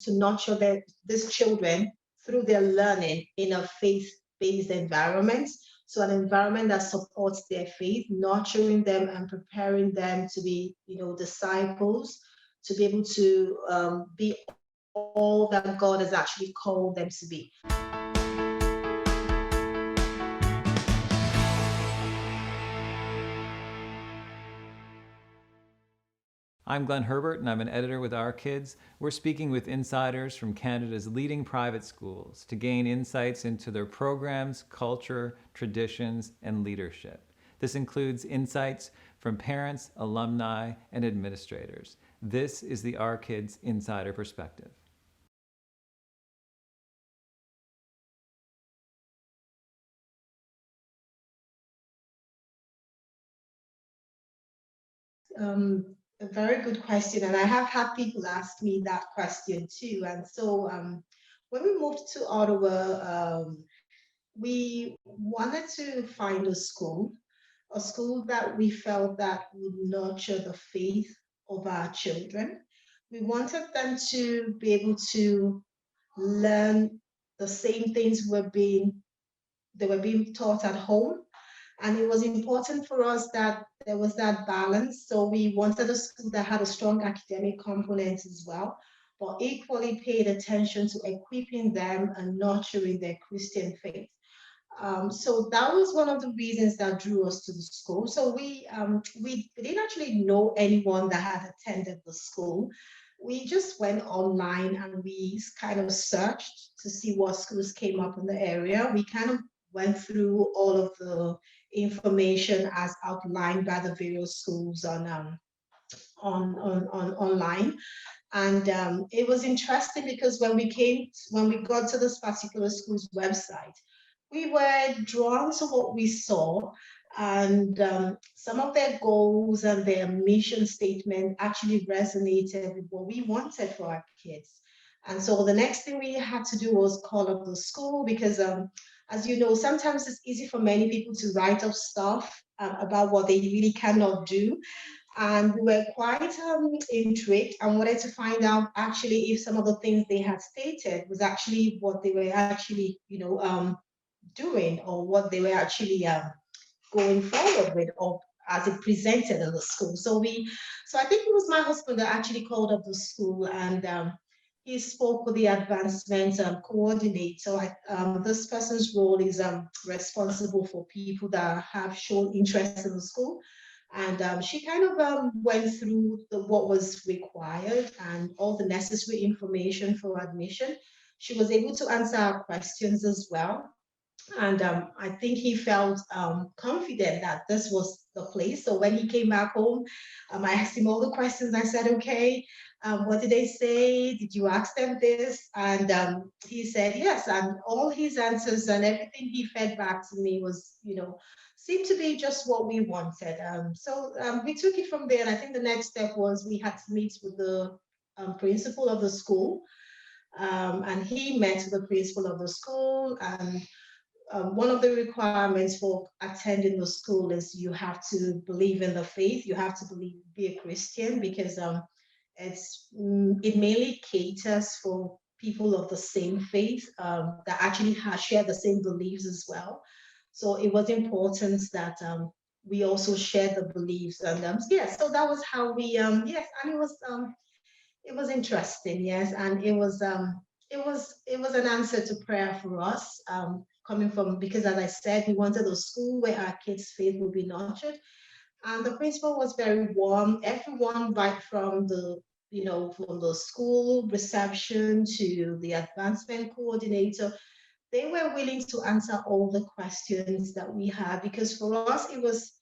to nurture these children through their learning in a faith-based environment. So an environment that supports their faith, nurturing them and preparing them to be, disciples, to be able to be all that God has actually called them to be. I'm Glenn Herbert, and I'm an editor with Our Kids. We're speaking with insiders from Canada's leading private schools to gain insights into their programs, culture, traditions, and leadership. This includes insights from parents, alumni, and administrators. This is the Our Kids Insider Perspective. A very good question, and I have had people ask me that question too. And so, when we moved to Ottawa, we wanted to find a school that we felt that would nurture the faith of our children. We wanted them to be able to learn the same things they were being taught at home. And it was important for us that there was that balance. So we wanted a school that had a strong academic component as well, but equally paid attention to equipping them and nurturing their Christian faith. So that was one of the reasons that drew us to the school. So we didn't actually know anyone that had attended the school. We just went online and we kind of searched to see what schools came up in the area. We kind of went through all of the information as outlined by the various schools on online. And it was interesting because when we got to this particular school's website, we were drawn to what we saw, and some of their goals and their mission statement actually resonated with what we wanted for our kids. And so the next thing we had to do was call up the school because, as you know, sometimes it's easy for many people to write up stuff about what they really cannot do. And we were quite intrigued and wanted to find out actually if some of the things they had stated was actually what they were actually, doing, or what they were actually going forward with, or as it presented in the school. So I think it was my husband that actually called up the school, and he spoke with the advancement coordinator. This person's role is responsible for people that have shown interest in the school. And she kind of went through what was required and all the necessary information for admission. She was able to answer our questions as well. And I think he felt confident that this was the place. So when he came back home, I asked him all the questions. I said, okay, what did they say? Did you ask them this? And he said, yes. And all his answers and everything he fed back to me was, seemed to be just what we wanted. So we took it from there. And I think the next step was we had to meet with the principal of the school. And he met with the principal of the school, and one of the requirements for attending the school is you have to believe in the faith. You have to be a Christian, because it mainly caters for people of the same faith that actually share the same beliefs as well. So it was important that we also share the beliefs, and so that was how we yes, and it was interesting, yes, and it was an answer to prayer for us, coming from, because as I said, we wanted a school where our kids' faith would be nurtured. And the principal was very warm. Everyone, right from from the school reception to the advancement coordinator, they were willing to answer all the questions that we had, because for us it was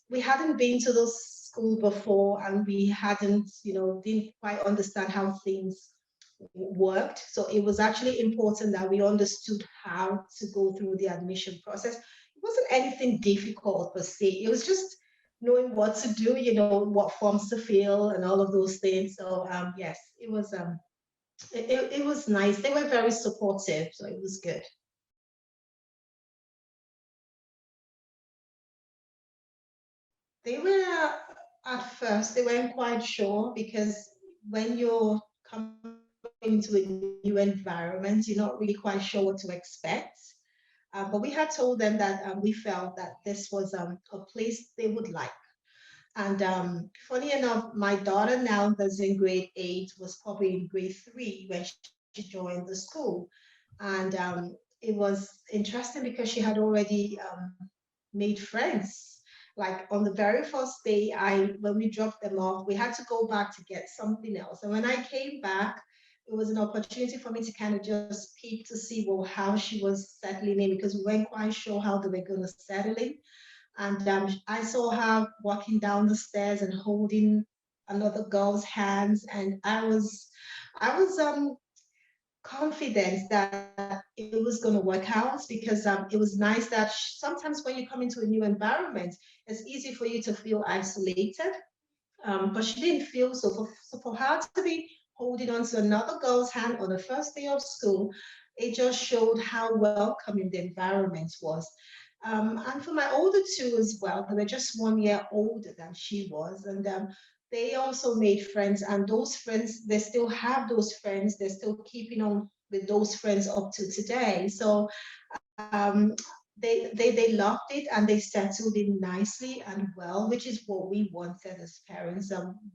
we hadn't been to the school before, and we hadn't, didn't quite understand how things worked. So it was actually important that we understood how to go through the admission process. It wasn't anything difficult per se. It was just knowing what to do, what forms to fill and all of those things. So yes, it was nice. They were very supportive, so it was good. They were, at first, they weren't quite sure, because when you're coming into a new environment, you're not really quite sure what to expect. But we had told them that we felt that this was a place they would like. And funny enough, my daughter now that's in grade 8 was probably in grade 3 when she joined the school. And it was interesting because she had already made friends. Like on the very first day, when we dropped them off, we had to go back to get something else. And when I came back, it was an opportunity for me to kind of just peek to see, well, how she was settling in, because we weren't quite sure how they were going to settle in. And I saw her walking down the stairs and holding another girl's hands, and I was confident that it was going to work out, because it was nice that sometimes when you come into a new environment, it's easy for you to feel isolated. But she didn't feel so. For her to be holding on to another girl's hand on the first day of school, it just showed how welcoming the environment was. And for my older two as well, they were just 1 year older than she was. And they also made friends. And those friends, they still have those friends. They're still keeping on with those friends up to today. So um, they loved it and they settled in nicely and well, which is what we wanted as parents.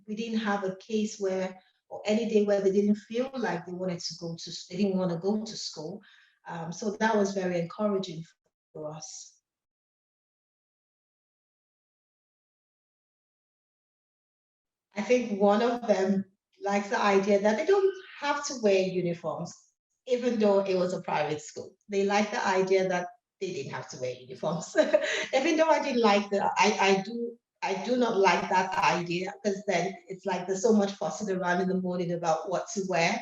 We didn't have a case where, or any day where they didn't feel like they didn't want to go to school. So that was very encouraging for us. I think one of them likes the idea that they don't have to wear uniforms, even though it was a private school. They like the idea that they didn't have to wear uniforms. Even though I didn't like I do not like that idea, because then it's like there's so much fussing around in the morning about what to wear.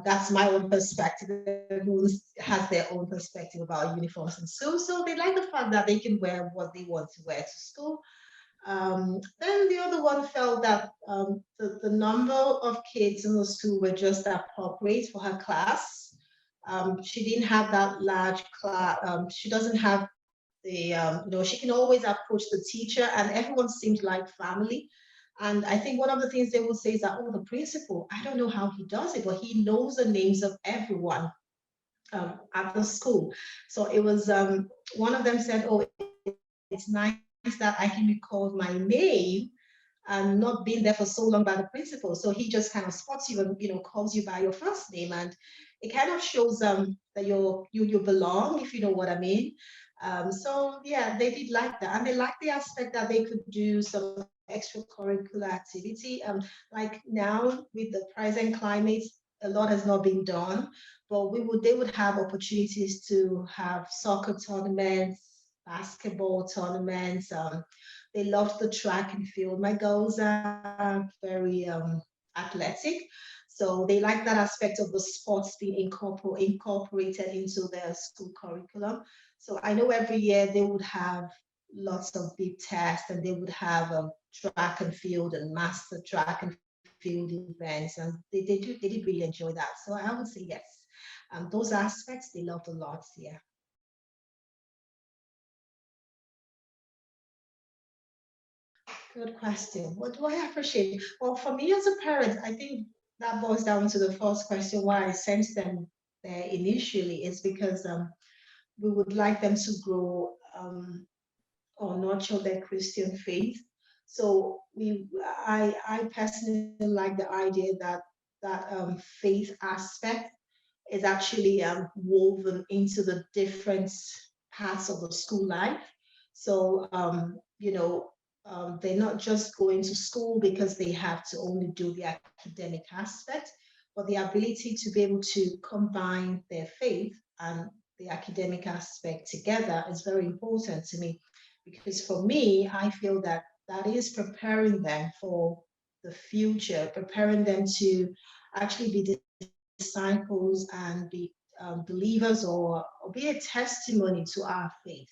That's my own perspective. Everyone has their own perspective about uniforms and school. So they like the fact that they can wear what they want to wear to school. Then the other one felt that the number of kids in the school were just appropriate for her class. She didn't have that large class. She doesn't have she can always approach the teacher, and everyone seemed like family. And I think one of the things they will say is that, oh, the principal, I don't know how he does it, but he knows the names of everyone at the school. So it was one of them said, oh, it's nice that I can be called my name and not being there for so long by the principal. So he just kind of spots you and calls you by your first name, and it kind of shows that you belong, if you know what I mean. So yeah, they did like that, and they liked the aspect that they could do some extracurricular activity. Like now with the present climate, a lot has not been done, but they would have opportunities to have soccer tournaments, basketball tournaments. They loved the track and field. My girls are very athletic, so they like that aspect of the sports being incorporated into their school curriculum. So I know every year they would have lots of big tests, and they would have track and field and master track and field events, and they did really enjoy that. So I would say yes. Those aspects they loved a lot. Yeah. Good question. What do I appreciate? Well, for me as a parent, I think that boils down to the first question why I sent them there initially is because we would like them to grow or nurture their Christian faith. So I personally like the idea that faith aspect is actually woven into the different parts of the school life. So, they're not just going to school because they have to only do the academic aspect, but the ability to be able to combine their faith and the academic aspect together is very important to me. Because for me, I feel that that is preparing them for the future, preparing them to actually be disciples and be believers, or be a testimony to our faith.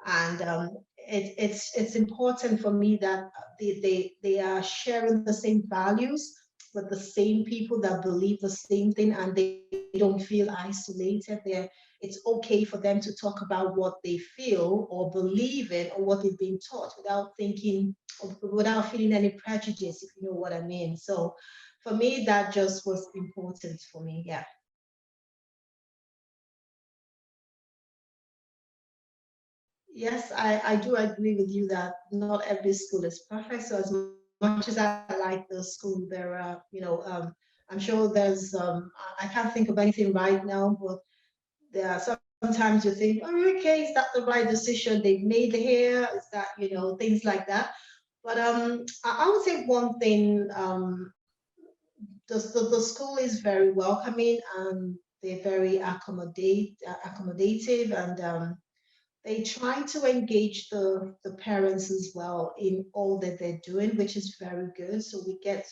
And it's important for me that they are sharing the same values with the same people that believe the same thing, and they don't feel isolated. It's okay for them to talk about what they feel or believe in or what they've been taught without thinking, or without feeling any prejudice, if you know what I mean. So for me, that just was important for me. Yeah. Yes, I do agree with you that not every school is perfect. So as much as I like the school, there are, I'm sure there's, I can't think of anything right now, but there are sometimes you think, oh, okay, is that the right decision they've made here? Is that, things like that. But I would say one thing, the school is very welcoming and they're very accommodative, and they try to engage the parents as well in all that they're doing, which is very good. So we get,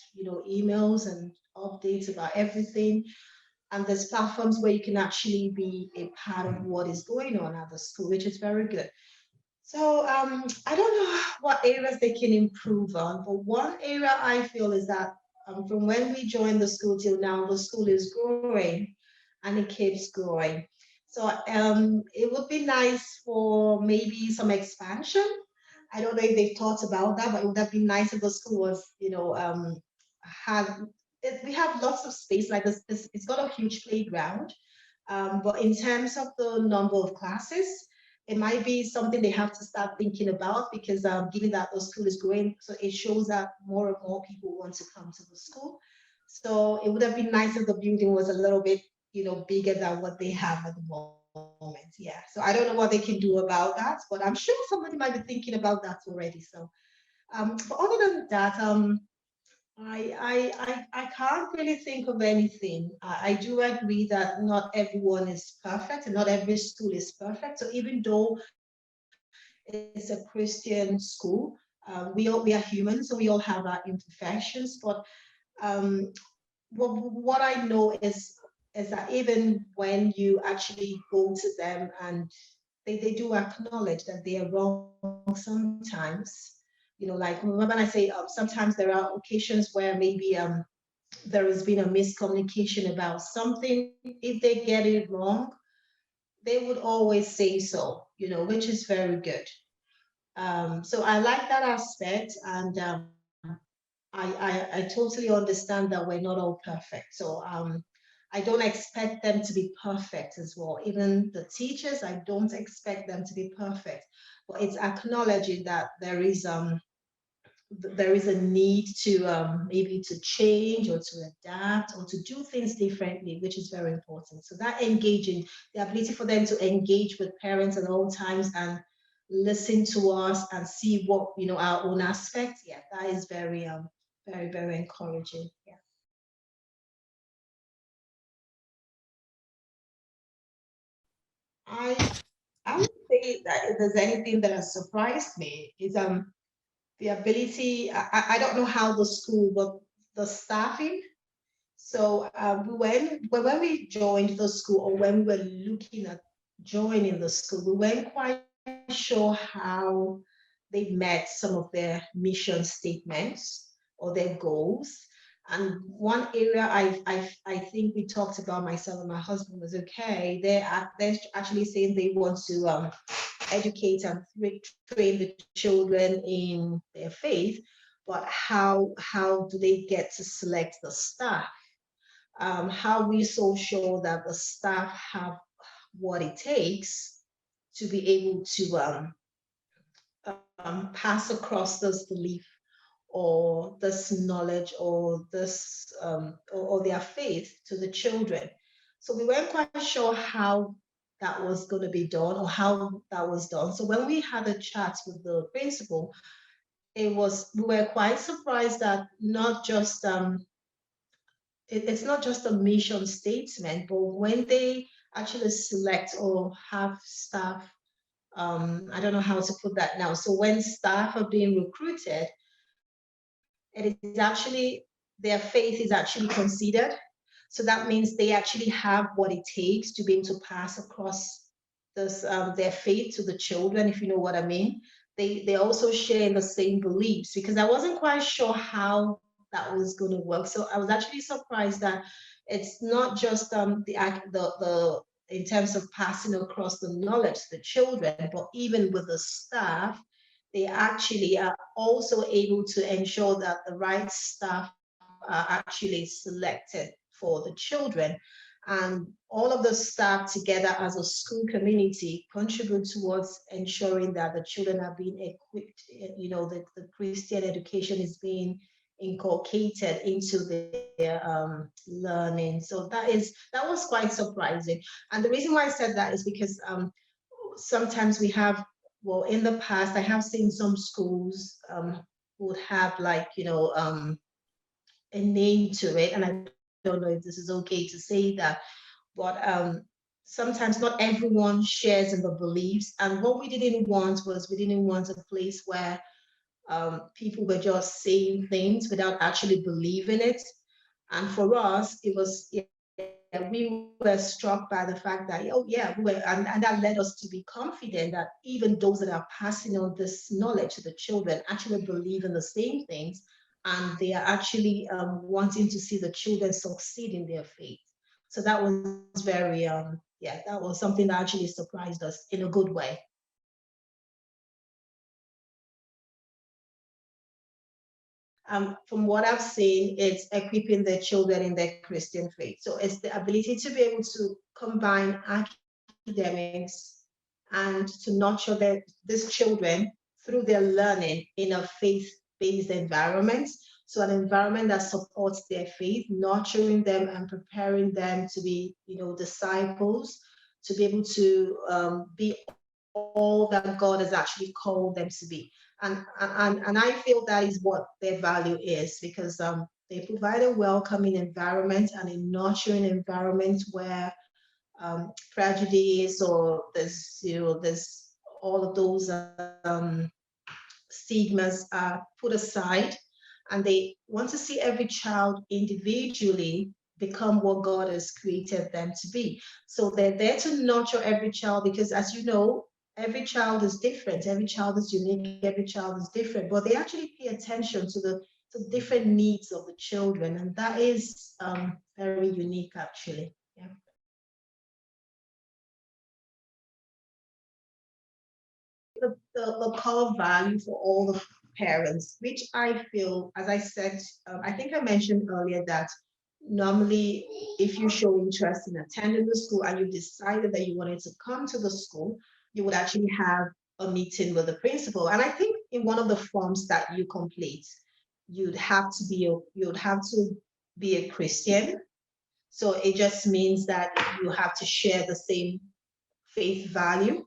emails and updates about everything. And there's platforms where you can actually be a part of what is going on at the school, which is very good. So I don't know what areas they can improve on, but one area I feel is that from when we joined the school till now, the school is growing and it keeps growing. So it would be nice for maybe some expansion. I don't know if they've thought about that, but it would have been nice if the school was, had we have lots of space. Like this, it's got a huge playground, but in terms of the number of classes, it might be something they have to start thinking about, because given that the school is growing, so it shows that more and more people want to come to the school. So it would have been nice if the building was a little bit, bigger than what they have at the moment. Yeah. So I don't know what they can do about that, but I'm sure somebody might be thinking about that already. So, but other than that, I can't really think of anything. I do agree that not everyone is perfect and not every school is perfect. So even though it's a Christian school, we are humans, so we all have our imperfections. But um, what I know is that even when you actually go to them and they do acknowledge that they are wrong sometimes. Like remember when I say sometimes there are occasions where maybe there has been a miscommunication about something. If they get it wrong, they would always say so, which is very good. So I like that aspect, and I totally understand that we're not all perfect. So I don't expect them to be perfect as well. Even the teachers, I don't expect them to be perfect. But it's acknowledging that there is a need to maybe to change or to adapt or to do things differently, which is very important. So that engaging, the ability for them to engage with parents at all times and listen to us and see what, our own aspects. Yeah, that is very, very encouraging. Yeah. I I would say that if there's anything that has surprised me is the ability. I don't know how the school, but the staffing. So when we joined the school, or when we were looking at joining the school, we weren't quite sure how they met some of their mission statements or their goals. And one area I think we talked about, myself and my husband, was okay. They're actually saying they want to educate and train the children in their faith, but how do they get to select the staff? How we so sure that the staff have what it takes to be able to pass across this belief or this knowledge or this or their faith to the children. So we weren't quite sure how that was going to be done or how that was done. So when we had a chat with the principal, we were quite surprised that not just it's not just a mission statement, but when they actually select or have staff, I don't know how to put that now. So when staff are being recruited, it is actually their faith is actually considered. So that means they actually have what it takes to be able to pass across this their faith to the children, if you know what I mean. They also share in the same beliefs, because I wasn't quite sure how that was going to work. So I was actually surprised that it's not just the in terms of passing across the knowledge to the children, but even with the staff, they actually are also able to ensure that the right staff are are actually selected for the children. And all of the staff together as a school community contribute towards ensuring that the children are being equipped, the Christian education is being inculcated into their learning. So that was quite surprising. And the reason why I said that is because sometimes we have, well, in the past, I have seen some schools would have like, a name to it. And I don't know if this is okay to say that, but sometimes not everyone shares in the beliefs. And what we didn't want was we didn't want a place where people were just saying things without actually believing it. And for us, it was, yeah, we were struck by the fact that, oh yeah, and that led us to be confident that even those that are passing on this knowledge to the children actually believe in the same things, and they are actually wanting to see the children succeed in their faith. So that was very, yeah, that was something that actually surprised us in a good way. From what I've seen, it's equipping the children in their Christian faith. So it's the ability to be able to combine academics and to nurture these children through their learning in a faith-based environment. So an environment that supports their faith, nurturing them and preparing them to be, disciples, to be able to be all that God has actually called them to be. And I feel that is what their value is, because they provide a welcoming environment and a nurturing environment where prejudice or there's all of those stigmas are put aside, and they want to see every child individually become what God has created them to be. So they're there to nurture every child because, as you know, every child is different, every child is unique, every child is different, but they actually pay attention to the different needs of the children, and that is very unique actually. Yeah. The core value for all the parents, which I feel, as I said, I think I mentioned earlier that normally if you show interest in attending the school and you decided that you wanted to come to the school, you would actually have a meeting with the principal. And I think in one of the forms that you complete, you'd have to be a Christian. So it just means that you have to share the same faith value.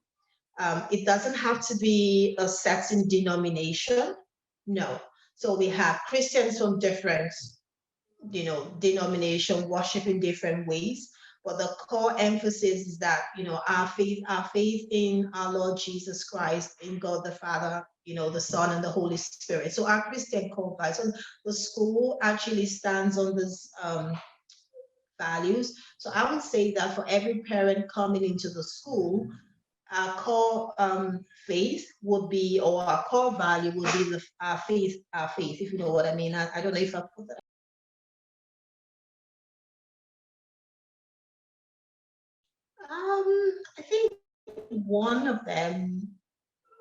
It doesn't have to be a certain denomination. No. So we have Christians from different, denomination, worship in different ways. But the core emphasis is that, our faith in our Lord Jesus Christ, in God the Father, the Son and the Holy Spirit. So our Christian core values. So the school actually stands on this values. So I would say that for every parent coming into the school, our core faith would be, or our core value would be our faith, if you know what I mean. I don't know if I put that. I think one of them,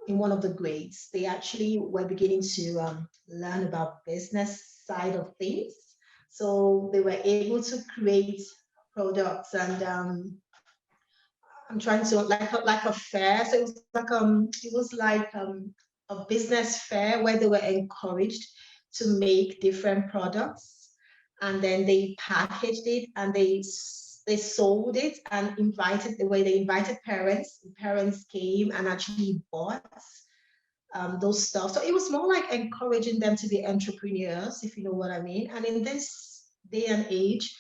in one of the grades, they actually were beginning to learn about business side of things. So they were able to create products, and I'm trying to like a fair. So it was like a business fair where they were encouraged to make different products, and then they packaged it and they sold it and invited the way they invited parents. Parents came and actually bought those stuff. So it was more like encouraging them to be entrepreneurs, if you know what I mean. And in this day and age,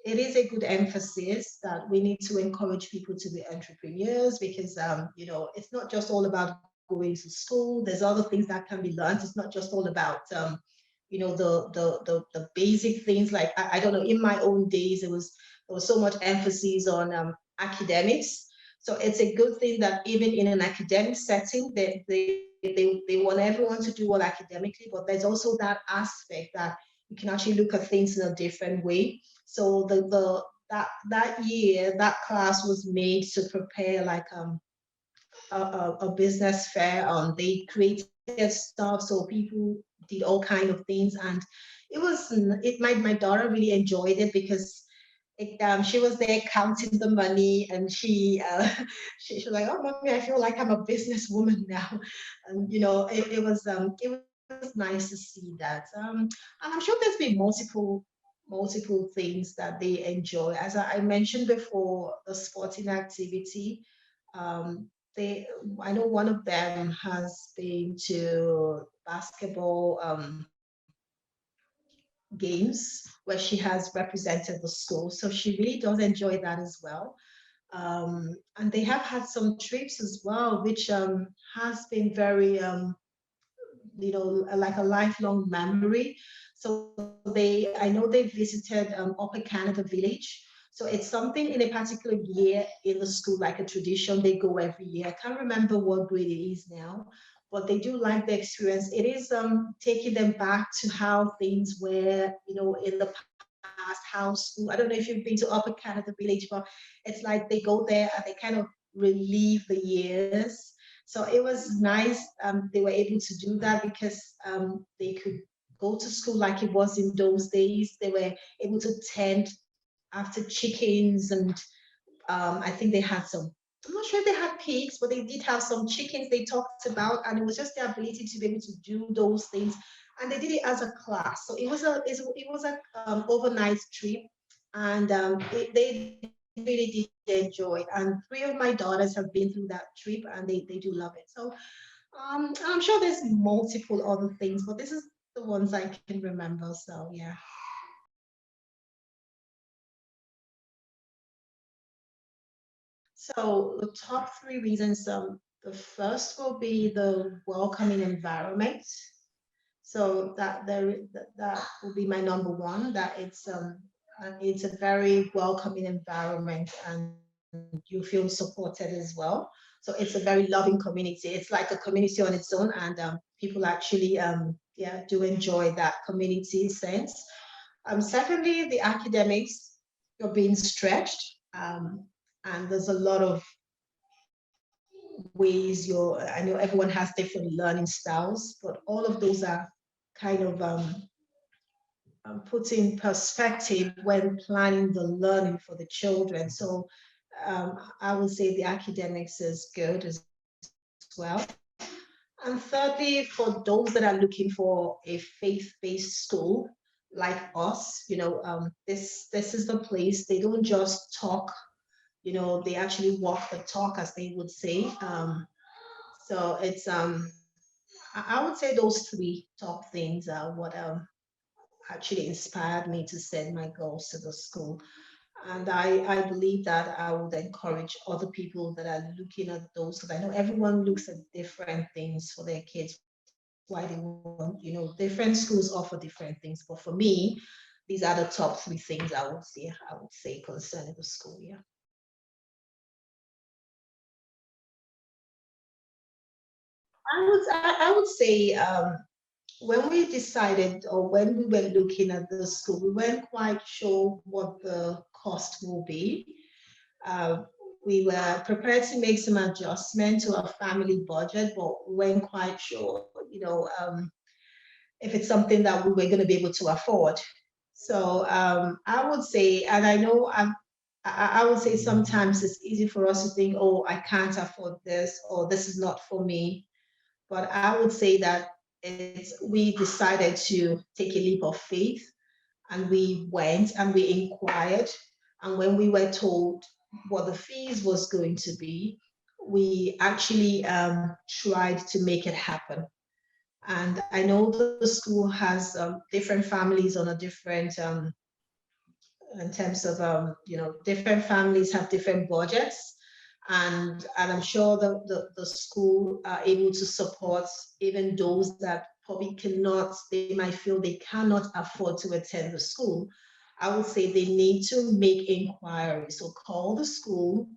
it is a good emphasis that we need to encourage people to be entrepreneurs because, it's not just all about going to school. There's other things that can be learned. It's not just all about, the basic things. Like, I don't know, in my own days, there was so much emphasis on academics. So it's a good thing that even in an academic setting, they want everyone to do well academically, but there's also that aspect that you can actually look at things in a different way. So that year, that class was made to prepare like a business fair. They created stuff so people did all kind of things, and it made my daughter really enjoyed it because she was there counting the money, and she was like, "Oh, mommy, I feel like I'm a businesswoman now," and it was nice to see that. And I'm sure there's been multiple things that they enjoy. As I mentioned before, the sporting activity. Um, I know one of them has been to basketball games where she has represented the school. So she really does enjoy that as well. And they have had some trips as well, which has been very, like a lifelong memory. So I know they visited Upper Canada Village. So it's something in a particular year in the school, like a tradition. They go every year. I can't remember what grade it is now, but they do like the experience. It is taking them back to how things were, in the past, how school. I don't know if you've been to Upper Canada Village, but it's like they go there and they kind of relive the years. So it was nice. They were able to do that because they could go to school like it was in those days. They were able to tend after chickens, and I think they had some. I'm not sure if they had pigs, but they did have some chickens they talked about, and it was just their ability to be able to do those things. And they did it as a class, so it was a overnight trip, and they really did enjoy it. And three of my daughters have been through that trip, and they do love it. So I'm sure there's multiple other things, but this is the ones I can remember. So yeah. So the top three reasons, the first will be the welcoming environment. So that will be my number one. That it's a very welcoming environment, and you feel supported as well. So it's a very loving community. It's like a community on its own, and people actually yeah, do enjoy that community sense. Secondly, the academics, you're being stretched, and there's a lot of ways I know everyone has different learning styles, but all of those are kind of put in perspective when planning the learning for the children. So I would say the academics is good as well. And thirdly, for those that are looking for a faith-based school like us, this is the place. They don't just talk, they actually walk the talk, as they would say. So it's I would say those three top things are what actually inspired me to set my goals to the school. And I believe that I would encourage other people that are looking at those, because I know everyone looks at different things for their kids, why they want, different schools offer different things. But for me, these are the top three things I would say concerning the school. Yeah. I would say when we decided, or when we were looking at the school, we weren't quite sure what the cost will be. Uh, we were prepared to make some adjustment to our family budget, but we weren't quite sure, if it's something that we were going to be able to afford. So I would say, and I know I would say sometimes it's easy for us to think, oh, I can't afford this, or this is not for me. But I would say that we decided to take a leap of faith, and we went and we inquired. And when we were told what the fees was going to be, we actually tried to make it happen. And I know the school has different families on a different, in terms of, different families have different budgets. And I'm sure the school are able to support even those that probably cannot, they might feel they cannot afford to attend the school. I would say they need to make inquiries. So call the school,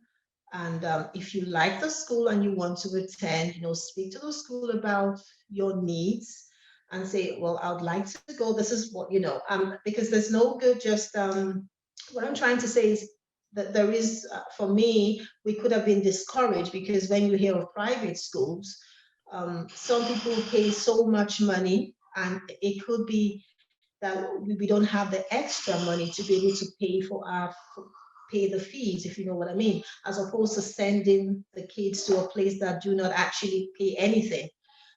and if you like the school and you want to attend, speak to the school about your needs and say, well, I would like to go. This is what, because there's no good just, what I'm trying to say is that there is, for me, we could have been discouraged because when you hear of private schools, some people pay so much money And it could be that we don't have the extra money to be able to pay the fees, if you know what I mean, as opposed to sending the kids to a place that do not actually pay anything.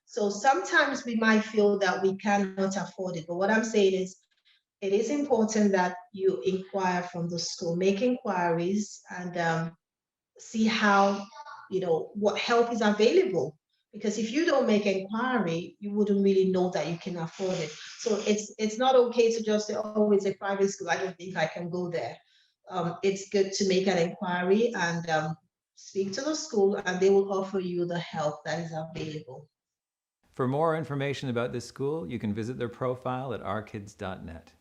So sometimes we might feel that we cannot afford it. But what I'm saying is, it is important that you inquire from the school, make inquiries, and see how, what help is available. Because if you don't make inquiry, you wouldn't really know that you can afford it. So it's not okay to just say, oh, it's a private school, I don't think I can go there. It's good to make an inquiry and speak to the school, and they will offer you the help that is available. For more information about this school, you can visit their profile at ourkids.net.